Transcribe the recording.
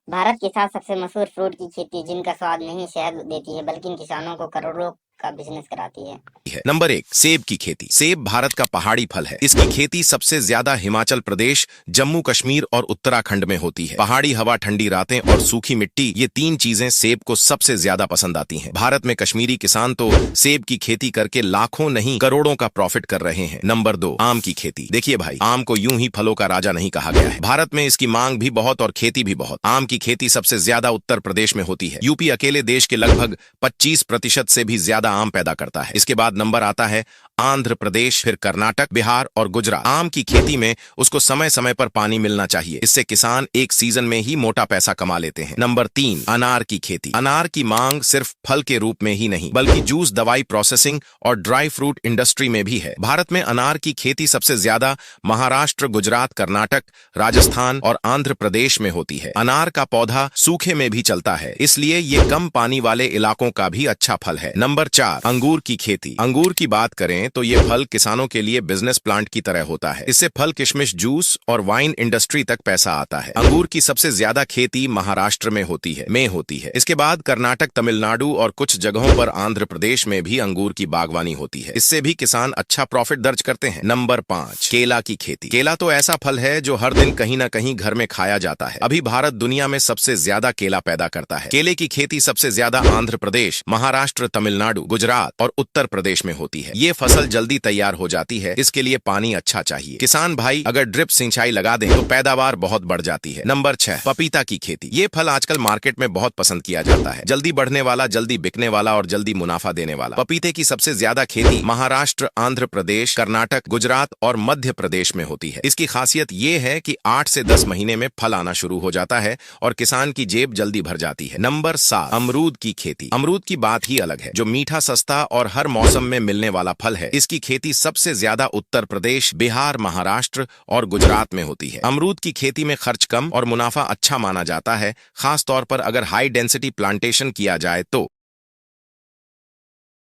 भारत के साथ सबसे मशहूर फ्रूट की खेती जिनका स्वाद नहीं शहद देती है बल्कि किसानों को करोड़ों का बिजनेस कराती है। नंबर एक, सेब की खेती। सेब भारत का पहाड़ी फल है। इसकी खेती सबसे ज्यादा हिमाचल प्रदेश, जम्मू कश्मीर और उत्तराखंड में होती है। पहाड़ी हवा, ठंडी रातें और सूखी मिट्टी, ये तीन चीजें सेब को सबसे ज्यादा पसंद आती हैं। भारत में कश्मीरी किसान तो सेब की खेती करके लाखों नहीं करोड़ों का प्रॉफिट कर रहे हैं। नंबर दो, आम की खेती। देखिए भाई, आम को यूं ही फलों का राजा नहीं कहा गया है। भारत में इसकी मांग भी बहुत और खेती भी बहुत। आम की खेती सबसे ज्यादा उत्तर प्रदेश में होती है। यूपी अकेले देश के लगभग 25% से भी ज्यादा आम पैदा करता है। इसके बाद नंबर आता है आंध्र प्रदेश, फिर कर्नाटक, बिहार और गुजरात। आम की खेती में उसको समय समय पर पानी मिलना चाहिए। इससे किसान एक सीजन में ही मोटा पैसा कमा लेते हैं। नंबर तीन, अनार की खेती। अनार की मांग सिर्फ फल के रूप में ही नहीं बल्कि जूस, दवाई, प्रोसेसिंग और ड्राई फ्रूट इंडस्ट्री में भी है। भारत में अनार की खेती सबसे ज्यादा महाराष्ट्र, गुजरात, कर्नाटक, राजस्थान और आंध्र प्रदेश में होती है। अनार का पौधा सूखे में भी चलता है, इसलिए ये कम पानी वाले इलाकों का भी अच्छा फल है। नंबर चार, अंगूर की खेती। अंगूर की बात करें तो ये फल किसानों के लिए बिजनेस प्लांट की तरह होता है। इससे फल, किशमिश, जूस और वाइन इंडस्ट्री तक पैसा आता है। अंगूर की सबसे ज्यादा खेती महाराष्ट्र में होती है। इसके बाद कर्नाटक, तमिलनाडु और कुछ जगहों पर आंध्र प्रदेश में भी अंगूर की बागवानी होती है। इससे भी किसान अच्छा प्रॉफिट दर्ज करते हैं। नंबर पांच, केला की खेती। केला तो ऐसा फल है जो हर दिन कहीं ना कहीं घर में खाया जाता है। अभी भारत दुनिया में सबसे ज्यादा केला पैदा करता है। केले की खेती सबसे ज्यादा आंध्र प्रदेश, महाराष्ट्र, तमिलनाडु, गुजरात और उत्तर प्रदेश में होती है। ये फसल जल्दी तैयार हो जाती है, इसके लिए पानी अच्छा चाहिए। किसान भाई अगर ड्रिप सिंचाई लगा दें तो पैदावार बहुत बढ़ जाती है। नंबर छह, पपीता की खेती। ये फल आजकल मार्केट में बहुत पसंद किया जाता है। जल्दी बढ़ने वाला, जल्दी बिकने वाला और जल्दी मुनाफा देने वाला। पपीते की सबसे ज्यादा खेती महाराष्ट्र, आंध्र प्रदेश, कर्नाटक, गुजरात और मध्य प्रदेश में होती है। इसकी खासियत ये है कि 8 से 10 महीने में फल आना शुरू हो जाता है और किसान की जेब जल्दी भर जाती है। नंबर सात, अमरूद की खेती। अमरूद की बात ही अलग है, जो मीठा, सस्ता और हर मौसम में मिलने वाला फल है। इसकी खेती सबसे ज्यादा उत्तर प्रदेश, बिहार, महाराष्ट्र और गुजरात में होती है। अमरूद की खेती में खर्च कम और मुनाफा अच्छा माना जाता है, खास तौर पर अगर हाई डेंसिटी प्लांटेशन किया जाए तो।